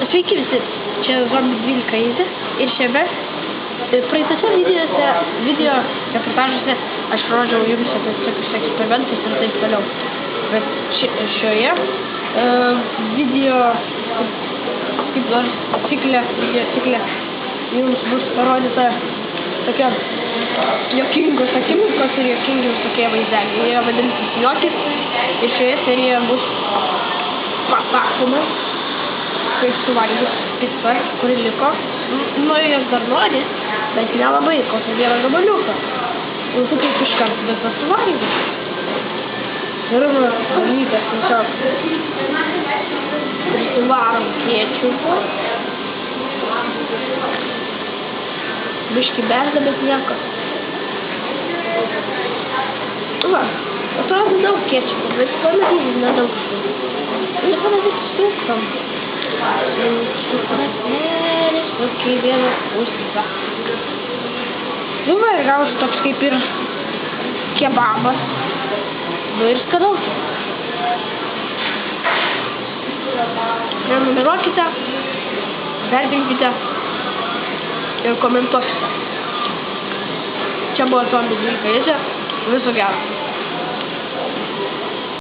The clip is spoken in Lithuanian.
Sveiki visi, čia Zombie 12 Easy ir šiame praeitose video reportažuose aš rodžiau jums apie tokius eksperimentus ir taip toliau. Bet šioje video kaip nors video ciklė jums bus parodyta tokia juokingos akimirkos ir juokingi tokie vaizdeliai. Jie vadinasi Sniokis ir šioje serijoje bus pasakomas, kaip suvalgys picą, kuri liko. Nu, jos dar nori, bet nelabai, kokią vieną gabaliuką. Ir tu kaip iš karto visą suvalgys. Pirmas dalykas, tiesiog prisivarom kėčiupą. Biškį berda, bet nieko. Va, atrodo daug kėčiupų, bet pamatyti nedaug. Ir pamatyti sūkam. Tokį vieną pusę. Nu va, ir gaus toks kaip ir kebabas. Nu ir skanaus. Prenumeruokite, vertinkite ir komentuokite. Čia buvo Zombie 12 Easy. Viso gero.